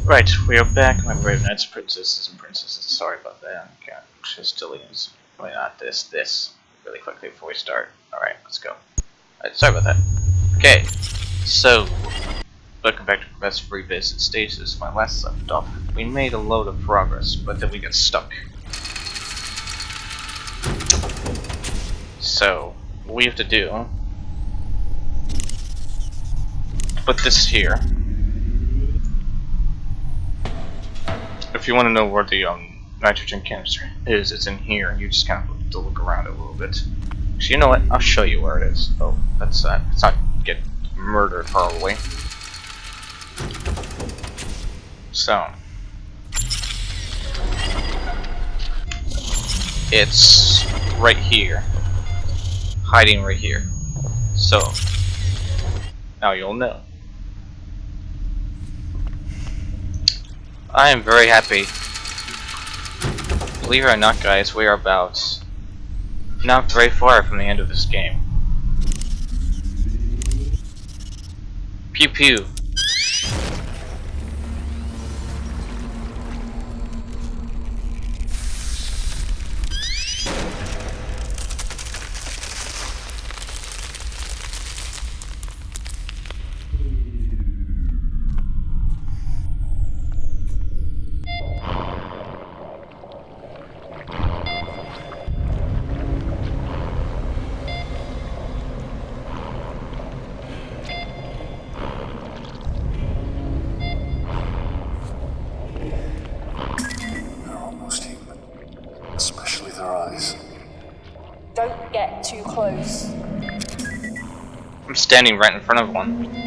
Right, we are back, my brave knights, princesses, and princesses. Sorry about that. Okay, just delete. Why not this really quickly before we start. Alright, let's go. Alright, sorry about that. Okay, so, welcome back to Professor Revisit Stasis. My last left off, we made a load of progress, but then we got stuck. So, what we have to do, put this here. If you want to know where the nitrogen canister is, it's in here. You just kind of have to look around it a little bit. So you know what? I'll show you where it is. Oh, let's not get murdered probably. So it's right here, hiding right here. So now you'll know. I am very happy. Believe it or not, guys, we are about not very far from the end of this game. Pew pew. Don't get too close. I'm standing right in front of one.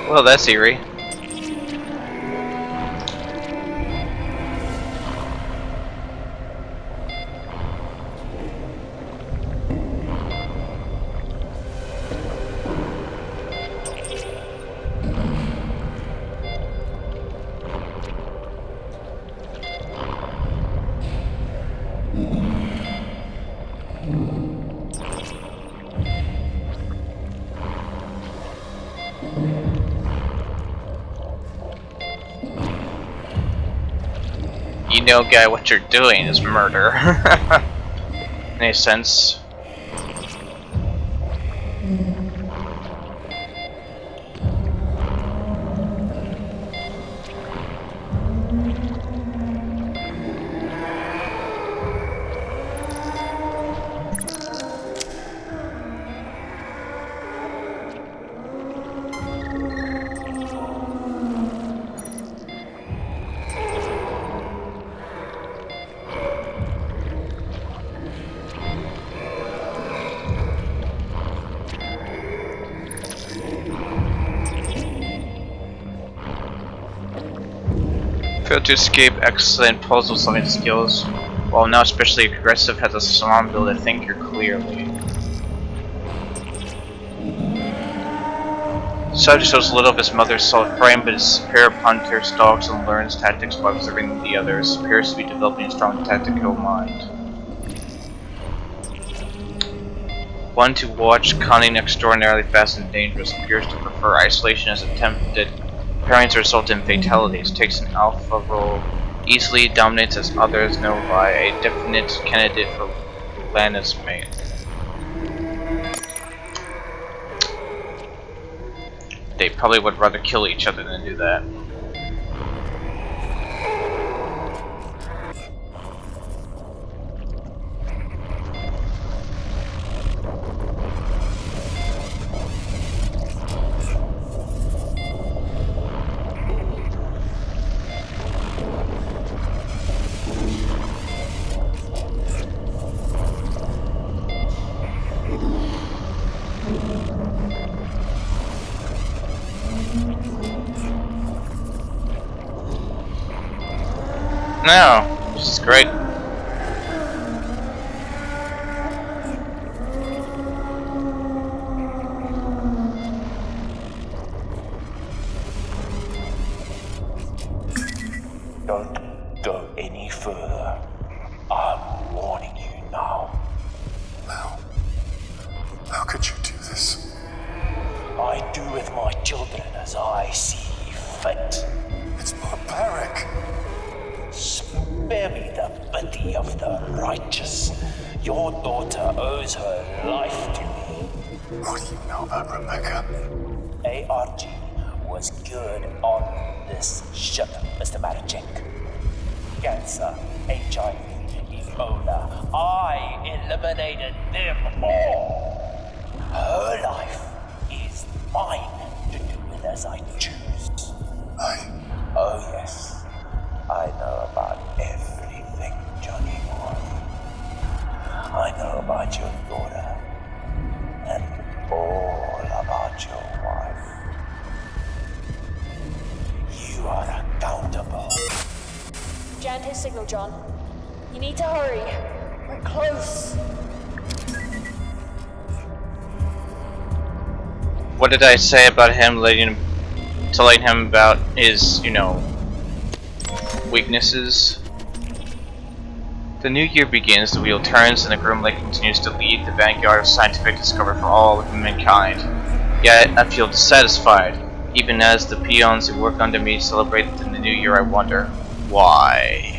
Well, that's eerie. You know, guy, what you're doing is murder. Any sense? Failed to escape excellent puzzle solving skills, while now especially aggressive, has a strong ability to think clearly. Subject shows little of his mother's solid frame, but his superior punter stalks and learns tactics by observing the others. Appears to be developing a strong tactical mind. One to watch, cunning, extraordinarily fast and dangerous. Appears to prefer isolation as attempted. Pairings result in fatalities. Takes an alpha role. Easily dominates as others know by. A definite candidate for Lana's mate. They probably would rather kill each other than do that. No, this is great. Don't go any further. I'm warning you now. How could you do this? I do with my children as I see fit. It's barbaric. Spare me the pity of the righteous. Your daughter owes her life to me. What do you know about Rebecca? ARG was good on this ship, Mr. Marichek. Cancer, HIV, Ebola. I eliminated them all. Her life is mine to do with as I choose. Oh yes, I know about everything, Johnny boy. I know about your daughter and all about your wife. You are accountable. Jammed his signal, John. You need to hurry. We're close. What did I say about him telling him about his, weaknesses? The new year begins, the wheel turns, and the Groom Lake continues to lead the vanguard of scientific discovery for all of mankind. Yet, I feel dissatisfied. Even as the peons who work under me celebrate in the new year, I wonder, why?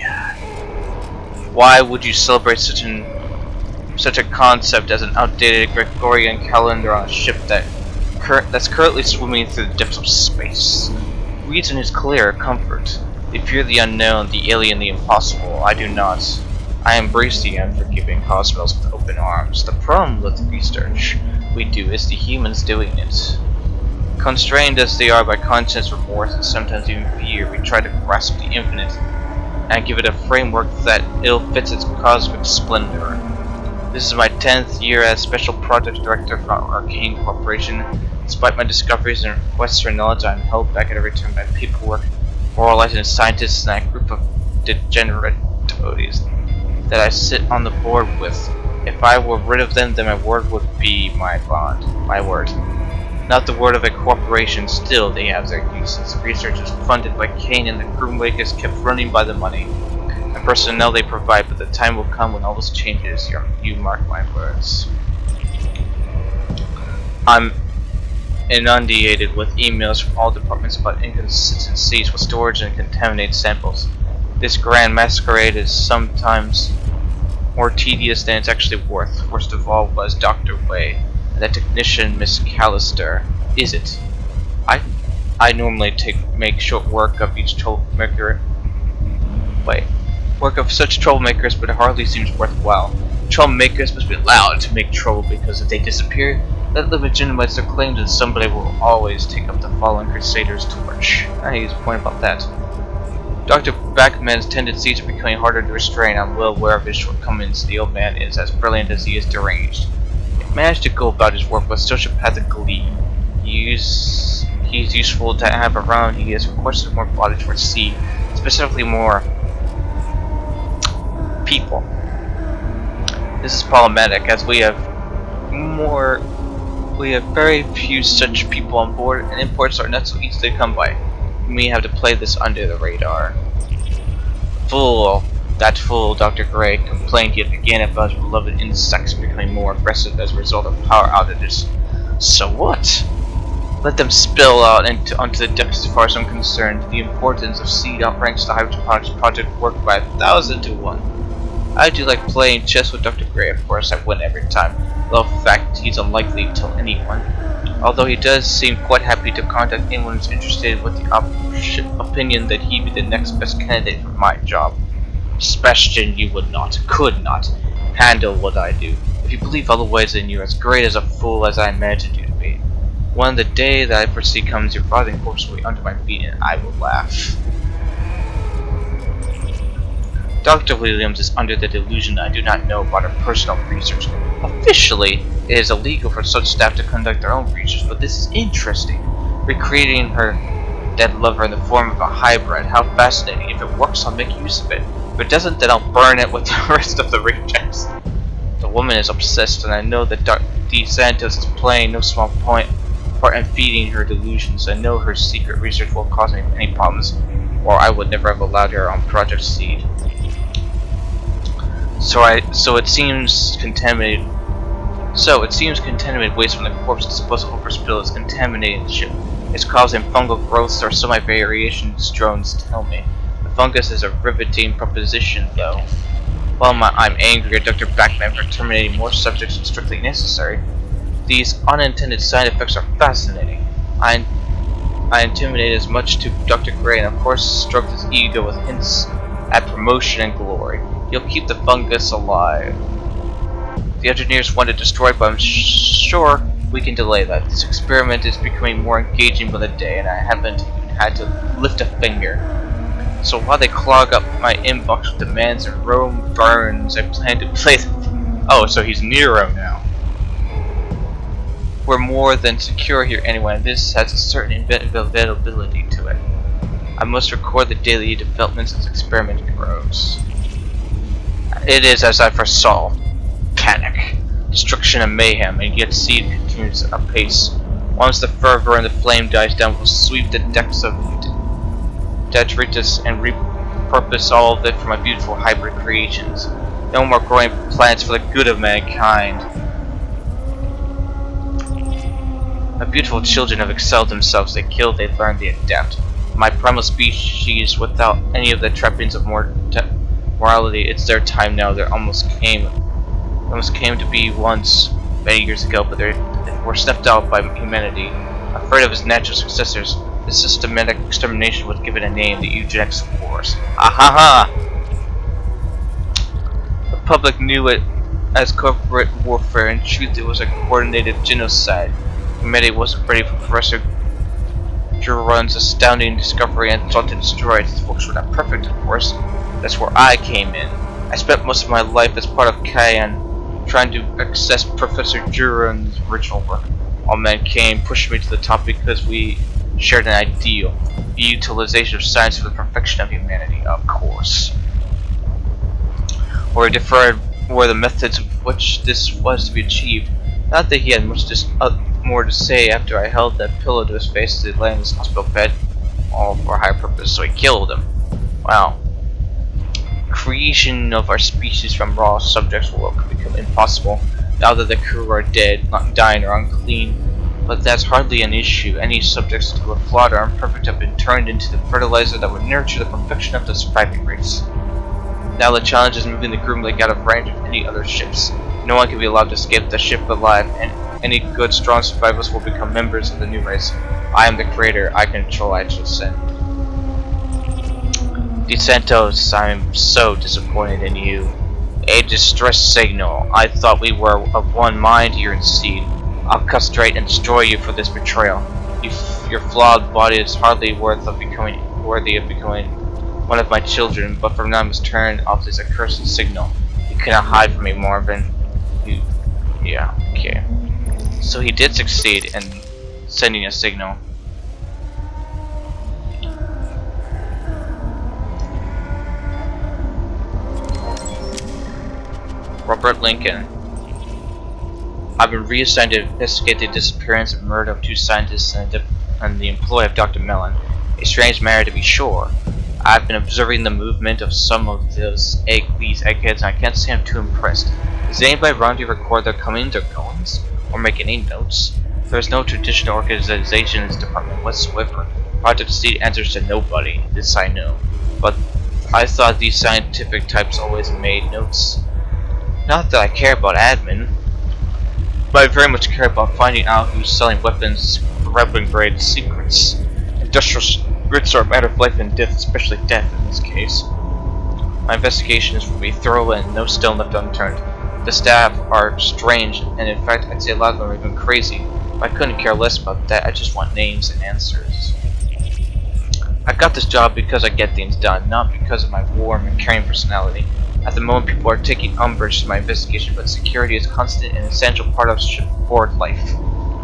Why would you celebrate such a concept as an outdated Gregorian calendar on a ship that's currently swimming through the depths of space? Reason is clear, comfort. They fear the unknown, the alien, the impossible. I do not. I embrace the unforgiving cosmos with open arms. The problem with research we do is the humans doing it. Constrained as they are by conscience, remorse, and sometimes even fear, we try to grasp the infinite and give it a framework that ill-fits its cosmic splendor. This is my 10th year as Special Projects Director for Arcane Corporation. Despite my discoveries and requests for knowledge, I am held back at every turn by paperwork, moralizing scientists, and a group of degenerate toadies that I sit on the board with. If I were rid of them, then my word would be my bond. My word. Not the word of a corporation. Still, they have their uses. Research is funded by Kane, and the Groom Lake is kept running by the money and personnel they provide, but the time will come when all this changes. You mark my words. I'm inundated with emails from all departments about inconsistencies with storage and contaminated samples. This grand masquerade is sometimes more tedious than it's actually worth. Worst of all was Dr. Way and the technician Miss Callister. Is it? I normally make short work of each troublemaker. Work of such troublemakers, but it hardly seems worthwhile. Troublemakers must be allowed to make trouble, because if they disappear, that legitimates their claims and somebody will always take up the fallen crusader's torch. He's a point about that. Dr. Backman's tendencies are becoming harder to restrain. I'm well aware of his shortcomings. The old man is as brilliant as he is deranged. He managed to go about his work with sociopathic glee. He's useful to have around. He has requested more bodies for sea, specifically more people. This is problematic, as we have very few such people on board, and imports are not so easy to come by. We have to play this under the radar. That fool, Dr. Gray, complained yet again about his beloved insects becoming more aggressive as a result of power outages. So what? Let them spill out onto the depths as far as I'm concerned. The importance of seed outranks the hydroponics project work by 1,000 to 1. I do like playing chess with Dr. Gray, of course. I win every time, though in fact he's unlikely to tell anyone. Although he does seem quite happy to contact anyone who's interested, with the opinion that he'd be the next best candidate for my job. Sebastian, you could not handle what I do. If you believe otherwise, then you're as great as a fool as I imagined you to be. When the day that I foresee comes, your rotting corpse will be under my feet, and I will laugh. Dr. Williams is under the delusion that I do not know about her personal research. Officially, it is illegal for such staff to conduct their own research, but this is interesting. Recreating her dead lover in the form of a hybrid. How fascinating. If it works, I'll make use of it. If it doesn't, then I'll burn it with the rest of the rejects. The woman is obsessed, and I know that D. Santos is playing no small part in feeding her delusions. I know her secret research will cause me any problems, or I would never have allowed her on Project Seed. So it seems contaminated waste from the corpse disposal over spill is contaminating the ship. It's causing fungal growths or semi-variations, drones tell me. The fungus is a riveting proposition, though. While I'm angry at Dr. Backman for terminating more subjects than strictly necessary, these unintended side effects are fascinating. I intimidate as much to Dr. Gray and of course stroked his ego with hints at promotion and glory. You'll keep the fungus alive. The engineers want it destroyed, but I'm sure we can delay that. This experiment is becoming more engaging by the day, and I haven't even had to lift a finger. So while they clog up my inbox with demands and Rome burns, I plan to play them. Oh, so he's Nero now. We're more than secure here anyway, and this has a certain availability to it. I must record the daily developments as the experiment grows. It is as I foresaw. Panic, destruction and mayhem, and yet Seed continues apace. Once the fervor and the flame dies down, we'll sweep the decks of detritus and repurpose all of it for my beautiful hybrid creations. No more growing plants for the good of mankind. My beautiful children have excelled themselves. They kill, they learn, they adapt. My primal species, without any of the trappings of morality, it's their time now. They almost came to be once, many years ago, but they were snuffed out by humanity. Afraid of his natural successors, the systematic extermination was given a name, the eugenics wars. Ahaha! The public knew it as corporate warfare. In truth, it was a coordinated genocide. Humanity wasn't ready for Professor Juron's astounding discovery and sought to destroy it. His books were not perfect, of course. That's where I came in. I spent most of my life as part of Cayenne, trying to access Professor Juron's original work. All mankind pushed me to the top because we shared an ideal, the utilization of science for the perfection of humanity, of course. Or differed were the methods of which this was to be achieved. Not that he had much more to say after I held that pillow to his face as he lay in his hospital bed, all for a higher purpose, so he killed him. Wow. Creation of our species from raw subjects will become impossible now that the crew are dead, not dying or unclean. But that's hardly an issue. Any subjects who are flawed or imperfect have been turned into the fertilizer that would nurture the perfection of the surviving race. Now the challenge is moving the Groom Lake out of range of any other ships. No one can be allowed to escape the ship alive, and any good, strong survivors will become members of the new race. I am the creator. I control. I shall send. De Santos, I am so disappointed in you. A distress signal. I thought we were of one mind here in Seed. I'll castrate and destroy you for this betrayal. Your flawed body is hardly worthy of becoming one of my children, but from now I must turn off this accursed signal. You cannot hide from me, Marvin. Yeah, okay. So he did succeed in sending a signal. Robert Lincoln. I've been reassigned to investigate the disappearance and murder of 2 scientists and the employ of Dr. Mallan. A strange matter, to be sure. I've been observing the movement of some of these eggheads, and I can't say I'm too impressed. Does anybody around you record their comings or goings, or make any notes? There is no traditional organization in this department whatsoever. Project Seed answers to nobody. This I know. But I thought these scientific types always made notes. Not that I care about admin, but I very much care about finding out who's selling weapons for weapon-grade secrets. Industrial secrets are a matter of life and death, especially death in this case. My investigations will be thorough and no stone left unturned. The staff are strange, and in fact I'd say a lot of them are even crazy. I couldn't care less about that. I just want names and answers. I got this job because I get things done, not because of my warm and caring personality. At the moment, people are taking umbrage to my investigation, but security is a constant and essential part of shipboard life.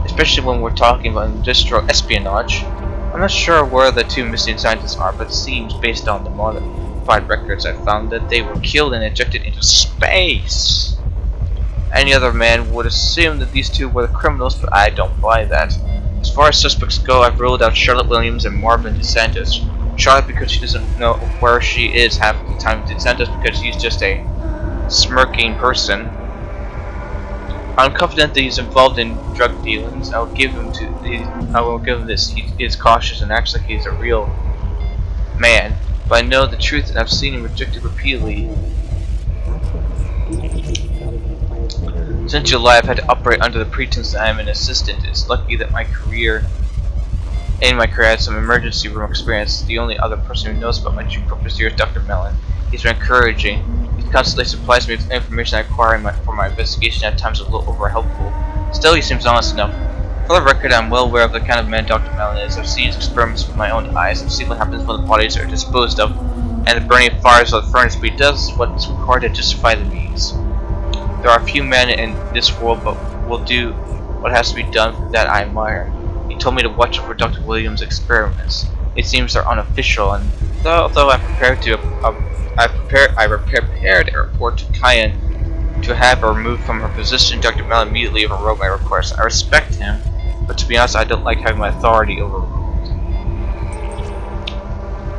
Especially when we're talking about industrial espionage. I'm not sure where the two missing scientists are, but it seems, based on the modified records I found, that they were killed and ejected into space. Any other man would assume that these two were the criminals, but I don't buy that. As far as suspects go, I've ruled out Charlotte Williams and Marvin DeSantis. Charlotte because she doesn't know where she is half the time. DeSantis because he's just a smirking person. I'm confident that he's involved in drug dealings. I will give him this. He is cautious and acts like he's a real man. But I know the truth, and I've seen him rejected repeatedly. Since July, I've had to operate under the pretense that I am an assistant. It's lucky that my career I had some emergency room experience. The only other person who knows about my true purpose here is Dr. Mallan. He's been encouraging. He constantly supplies me with information I acquire for my investigation, at times a little over helpful. Still, he seems honest enough. For the record, I'm well aware of the kind of man Dr. Mallan is. I've seen his experiments with my own eyes. I've seen what happens when the bodies are disposed of, and the burning fires of the furnace, but he does what's required to justify the means. There are few men in this world but will do what has to be done that I admire. He told me to watch out for Dr. Williams' experiments. It seems they're unofficial, and although I'm prepared to, I prepared a report to Cayenne to have her removed from her position. Dr. Mallan immediately overrode my request. I respect him, but to be honest, I don't like having my authority overruled.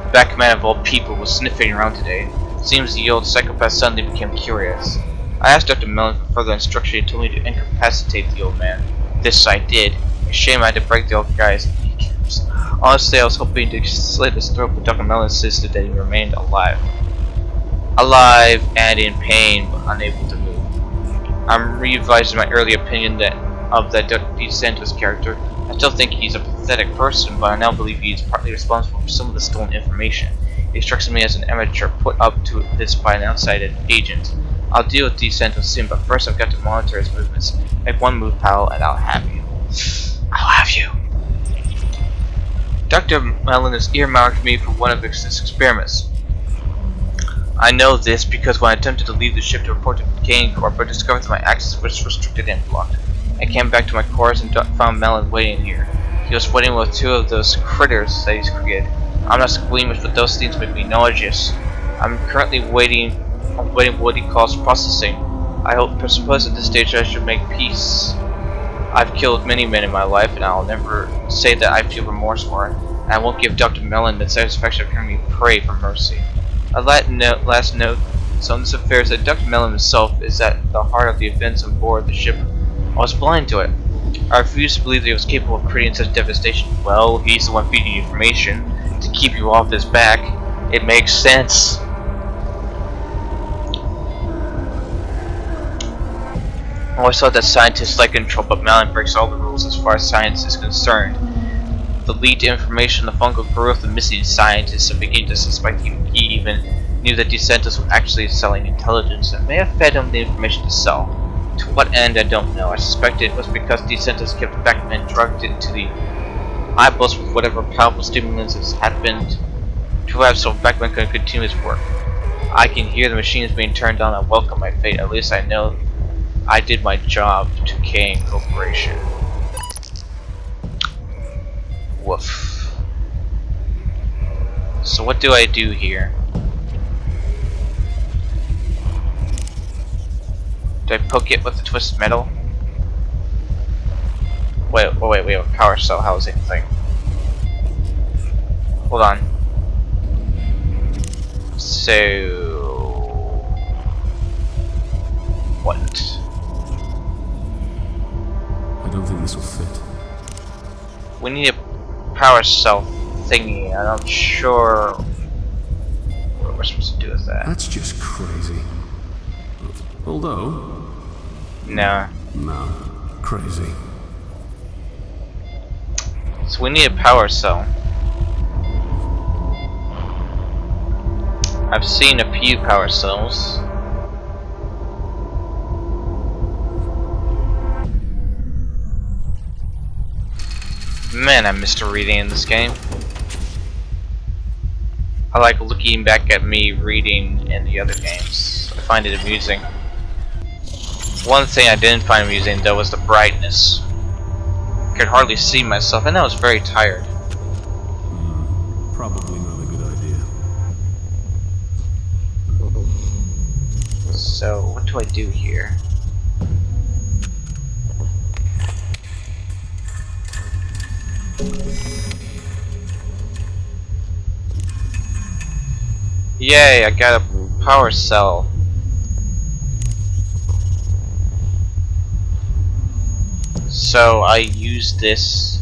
The back man of all people was sniffing around today. It seems the old psychopath suddenly became curious. I asked Dr. Mallan for further instruction. He told me to incapacitate the old man. This I did. A shame I had to break the old guy's kneecaps. Honestly, I was hoping to slit his throat, but Dr. Mallan insisted that he remained alive. Alive and in pain, but unable to move. I'm revising my early opinion of that Dr. DeSantis character. I still think he's a pathetic person, but I now believe he is partly responsible for some of the stolen information. He strikes me as an amateur put up to this by an outside agent. I'll deal with DeSantis soon, but first I've got to monitor his movements. Make one move, pal, and I'll have you. I'll have you. Dr. Mallan has earmarked me for one of his experiments. I know this because when I attempted to leave the ship to report to the Kane Corps, I discovered that my access was restricted and blocked. I came back to my quarters and found Mallan waiting here. He was waiting with two of those critters that he's created. I'm not squeamish, but those things make me nauseous. I'm currently waiting what he calls processing. I suppose at this stage I should make peace. I've killed many men in my life, and I'll never say that I feel remorse for it. And I won't give Dr. Mallan the satisfaction of hearing me pray for mercy. A last note on this affair is that Dr. Mallan himself is at the heart of the events on board the ship. I was blind to it. I refused to believe that he was capable of creating such devastation. Well, he's the one feeding you information to keep you off his back. It makes sense. I always thought that scientists like control, but Mallan breaks all the rules as far as science is concerned. The lead to information on the fungal growth of missing scientists, I'm beginning to suspect he even knew that DeSantis was actually selling intelligence and may have fed him the information to sell. To what end, I don't know. I suspect it was because DeSantis kept Beckman drugged into the eyeballs with whatever powerful stimulants has happened to have so Beckman could continue his work. I can hear the machines being turned on. I welcome my fate. At least I know I did my job to Kane Corporation. Woof. So what do I do here? Do I poke it with the twisted metal? Wait, we have a power cell housing thing. Hold on. So... what? I don't think this will fit. We need a power cell thingy. I'm not sure what we're supposed to do with that. That's just crazy. Although... No. no, crazy. So we need a power cell. I've seen a few power cells. Man, I missed a reading in this game. I like looking back at me reading in the other games. I find it amusing. One thing I didn't find amusing though was the brightness. I could hardly see myself, and I was very tired. Probably not a good idea. So, what do I do here? Yay, I got a power cell. So I use this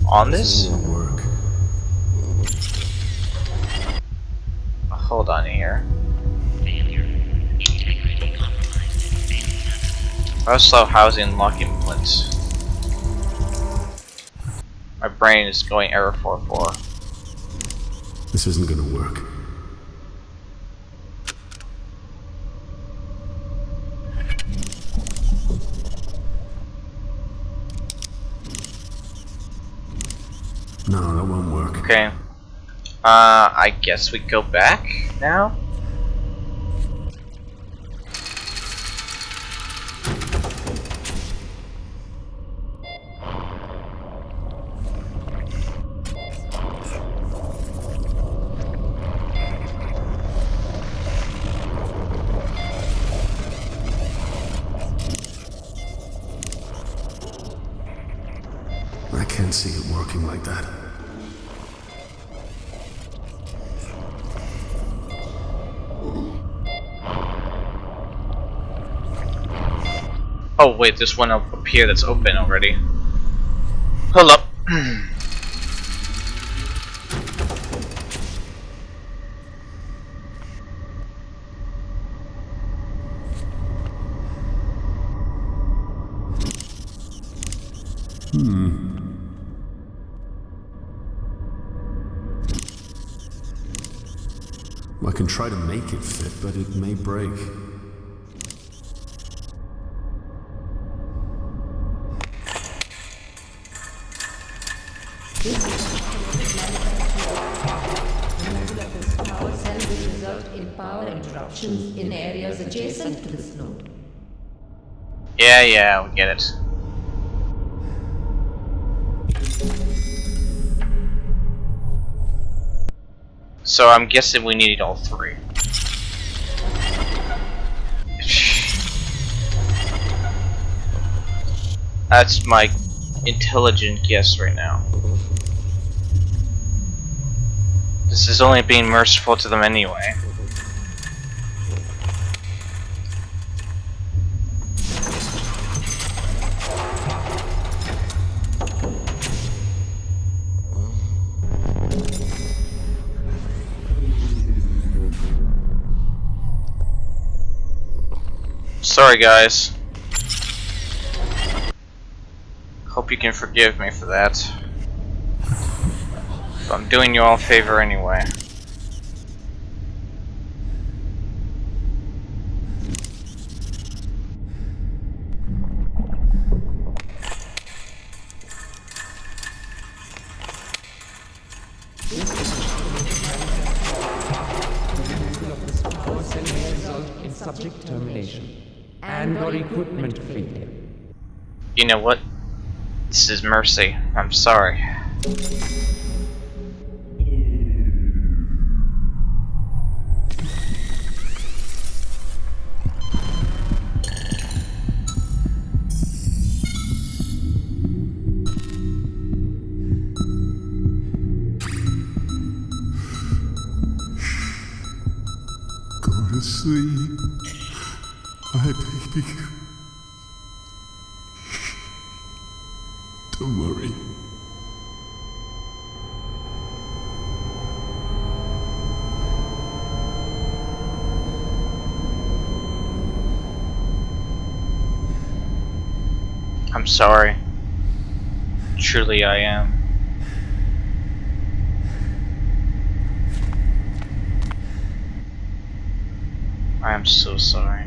on this? Won't work. Hold on here. Also housing locking points. My brain is going error 44. This isn't gonna work. No, that won't work. Okay. I guess we go back now? I can't see it working like that. Oh wait, there's one up here that's open already. Hold up. I can try to make it fit, but it may break. Power cell will result in power interruptions in areas adjacent to this node. Yeah, we get it. So I'm guessing we need all three. That's my intelligent guess right now. This is only being merciful to them anyway. Sorry guys. Hope you can forgive me for that. But I'm doing you all a favor anyway. Power cell may result in subject termination and/or equipment failure. You know what? This is mercy. I'm sorry. Go to sleep. My baby. Don't worry. I'm sorry. Truly I am. I am so sorry.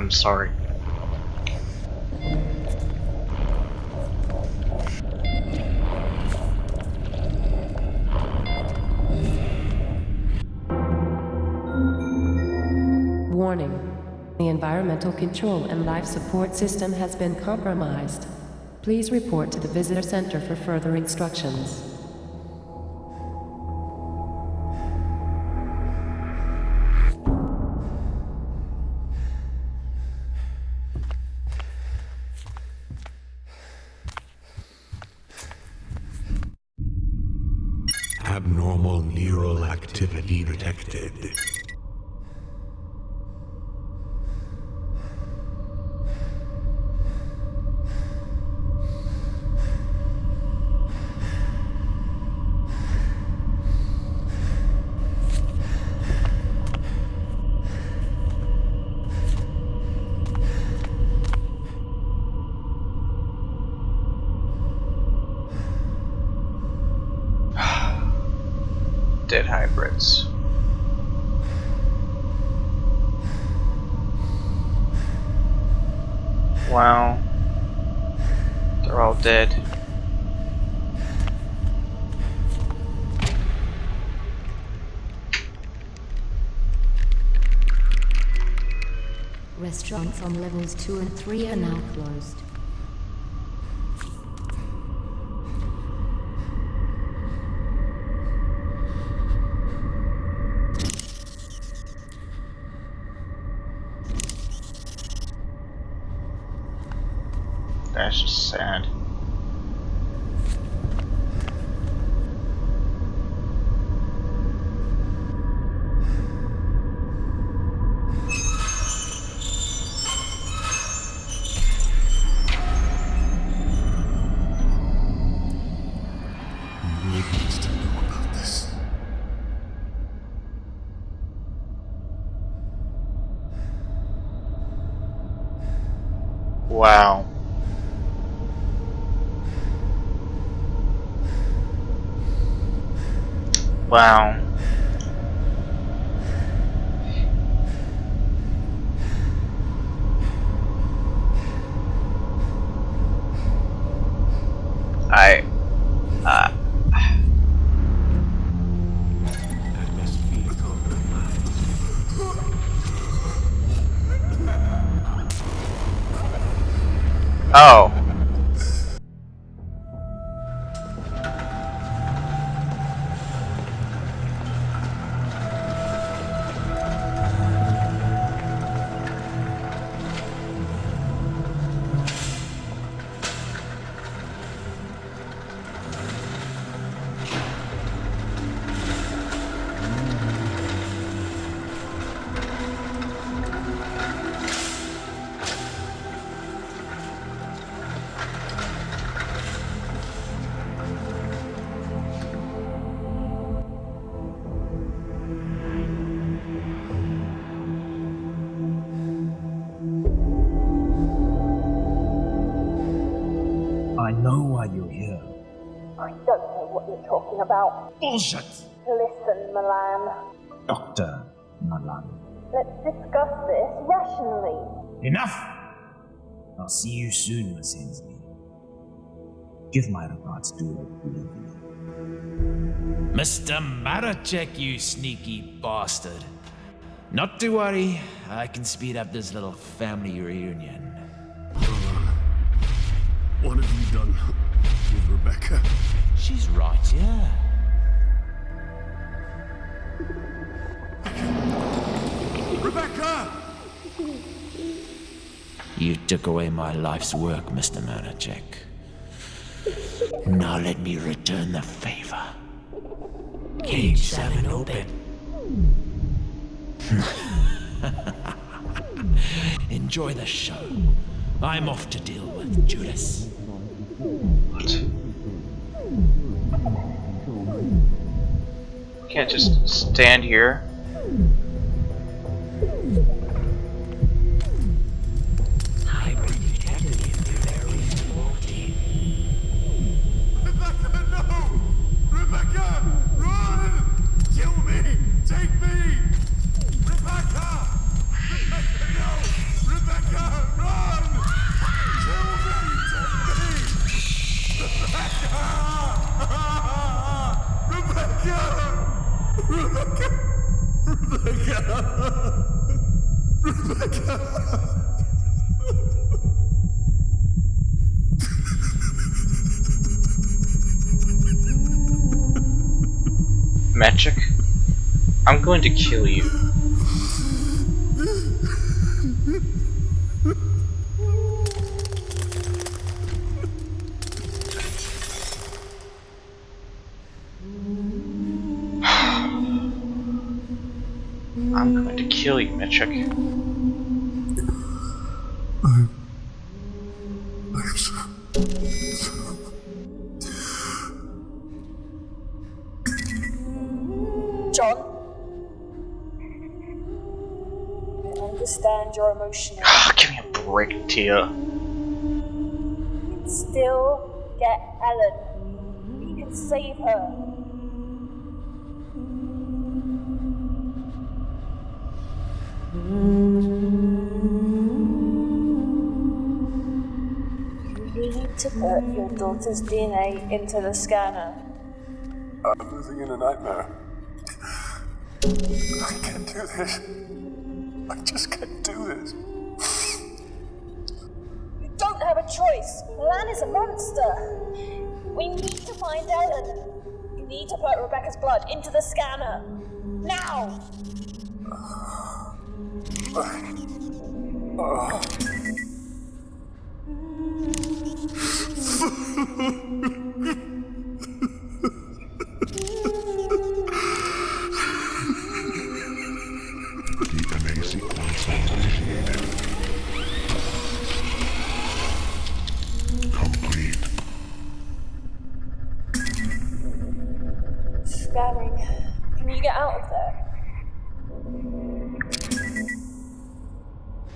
I'm sorry. Warning. The environmental control and life support system has been compromised. Please report to the visitor center for further instructions. Abnormal neural activity detected. Dead hybrids. Wow. They're all dead. Restaurants on levels 2 and 3 are now closed. That's just sad. Nick needs to know about this. Wow. Wow. I Oh. I know why you're here. I don't know what you're talking about. Bullshit! Listen, Mallan. Dr. Mallan. Let's discuss this rationally. Enough! I'll see you soon, Miss Hensley. Give my regards to Lady. Mr. Marachek, you sneaky bastard. Not to worry, I can speed up this little family reunion. What have you done with Rebecca? She's right here. Rebecca! You took away my life's work, Mr. Marachek. Now let me return the favor. Cage 7 open. Enjoy the show. I'm off to deal with Judas. What? Can't just stand here. Hybrid detected in the area 14. Rebecca, no! Rebecca, run! Kill me! Take me! Rebecca! Rebecca, no! Rebecca! Magic, I'm going to kill you. I'm going to kill you, Magic. I'm so... John? I understand you're emotional. Give me a break, Tia. Still get Ellen. You can save her. You need to put your daughter's DNA into the scanner. I'm living in a nightmare. I can't do this. I just can't do this. You don't have a choice. Mallan is a monster. We need to find Ellen. You need to put Rebecca's blood into the scanner. Now! DNA sequence initiated. Complete. Scanning. Can you get out of there?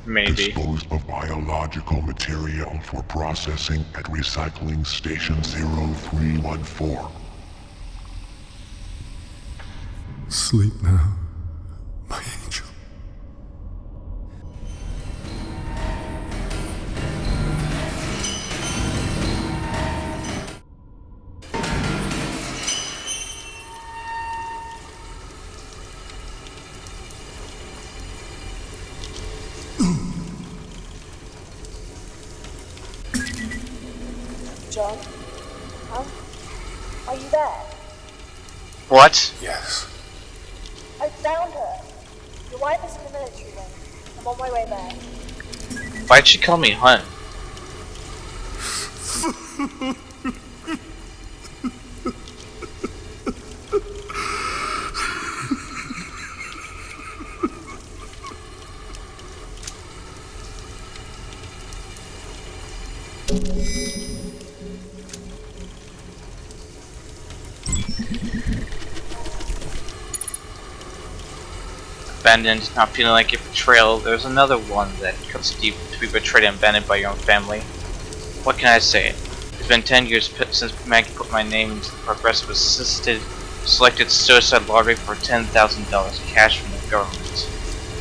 Maybe. Dispose of biological material for processing at recycling station 0314. Sleep now, my angel. John? Huh? Are you there? What? Yes. I found her. Your wife is in the military wing. I'm on my way there. Why'd she call me Hun? Abandoned, not feeling like a betrayal. There's another one that cuts deep to be betrayed and abandoned by your own family. What can I say? It's been 10 years since Maggie put my name into the progressive assisted selected suicide lottery for $10,000 cash from the government.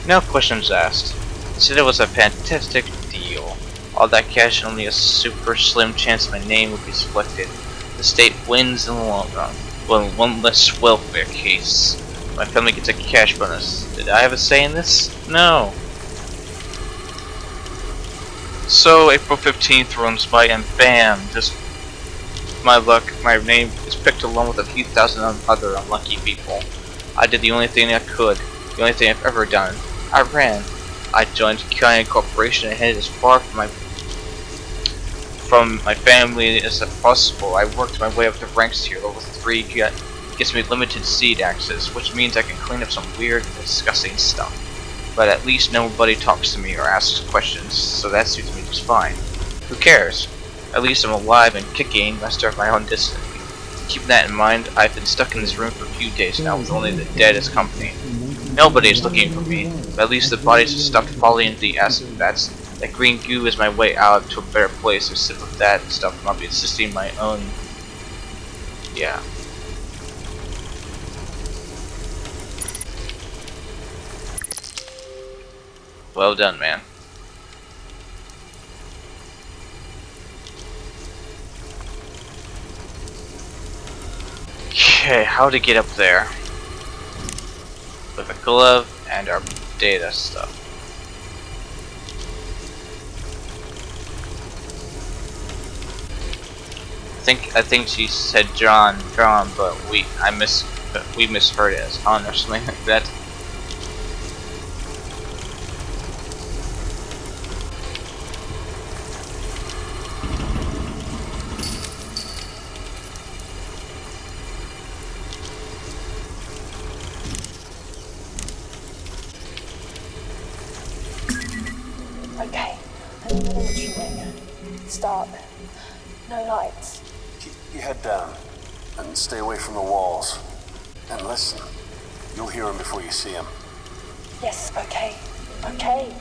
No questions asked. They said it was a fantastic deal. All that cash and only a super slim chance my name would be selected. The state wins in the long run. Well, one less welfare case. My family gets a cash bonus. Did I have a say in this? No. So, April 15th runs by and bam, just my luck, my name is picked along with a few thousand other unlucky people. I did the only thing I could, the only thing I've ever done. I ran. I joined Kiana Corporation and headed as far from my family as possible. I worked my way up the ranks here. Level 3 gets me limited seed access, which means I can clean up some weird and disgusting stuff. But at least nobody talks to me or asks questions, so that suits me just fine. Who cares? At least I'm alive and kicking, master of my own destiny. Keeping that in mind, I've been stuck in this room for a few days now with only the dead as company. Nobody is looking for me, but at least the bodies have stopped falling into the acid vats. That green goo is my way out to a better place, so sip of that and stuff, and I'll be assisting my own... yeah. Well done, man. Okay, how to get up there? with a glove and our data stuff. I think she said drawn, but we misheard it as on or something like that. Okay, I'm in the military wing. It's dark. No lights. Keep your head down and stay away from the walls. And listen, you'll hear him before you see him. Yes, okay. Okay.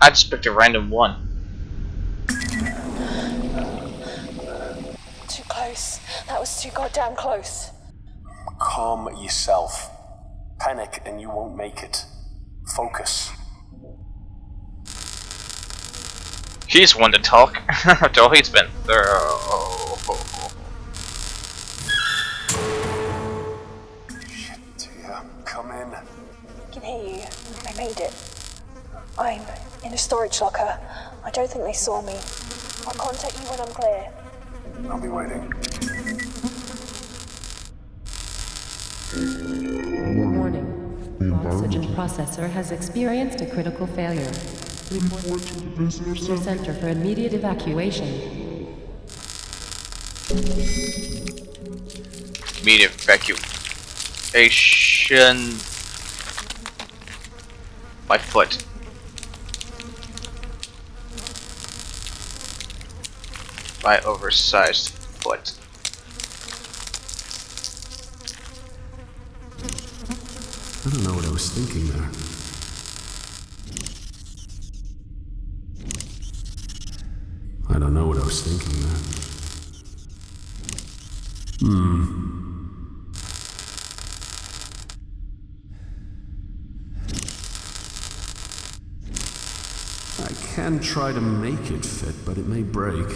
I just picked a random one. Too close. That was too goddamn close. Calm yourself. Panic and you won't make it. Focus. He's one to talk. After all he's been through. Shit, yeah. Come in. I can hear you. I made it. I'm in a storage locker. I don't think they saw me. I'll contact you when I'm clear. I'll be waiting. Warning. Oxygen processor has experienced a critical failure. Report to the visitor center for immediate evacuation. Immediate evacuation. By foot. By oversized foot. I don't know what I was thinking there. I don't know what I was thinking there. I can try to make it fit, but it may break.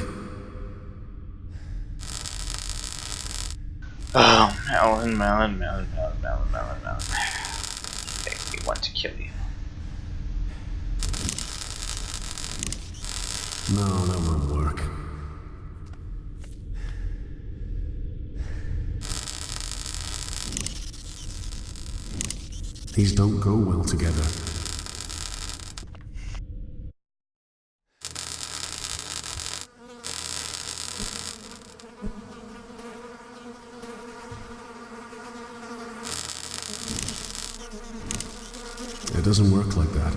Oh, Mallan. We want to kill you. No, that won't work. These don't go well together. It doesn't work like that.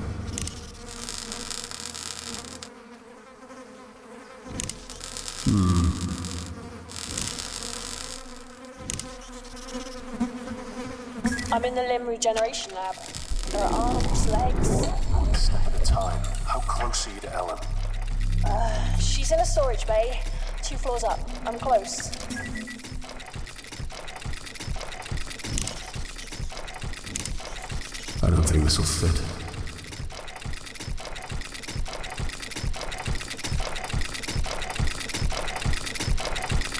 I'm in the limb regeneration lab. There are arms, legs. One step at a time. How close are you to Ellen? She's in a storage bay. 2 floors up. I'm close. I don't think this will fit.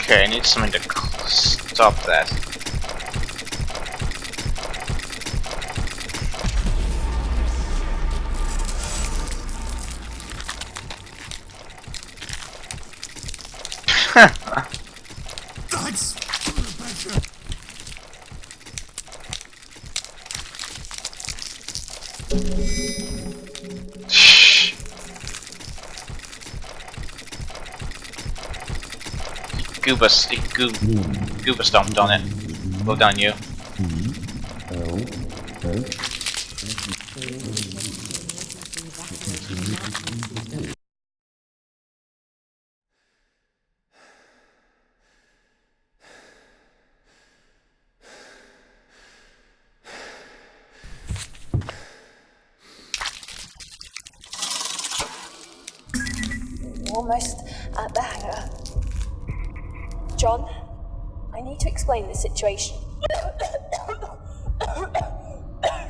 Okay, I need something to stop that. Gooba stomped on it. Well done, you. Almost at the hangar. John, I I need to explain the situation.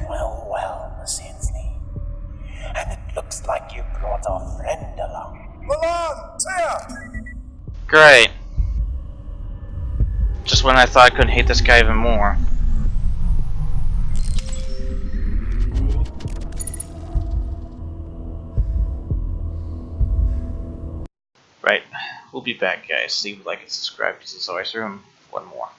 Well, Miss Hensley. And it looks like you brought a friend along. Mallan, Sam! Great. Just when I thought I couldn't hate this guy even more. Right. We'll be back, guys. Leave a like and subscribe because it's always room for one more.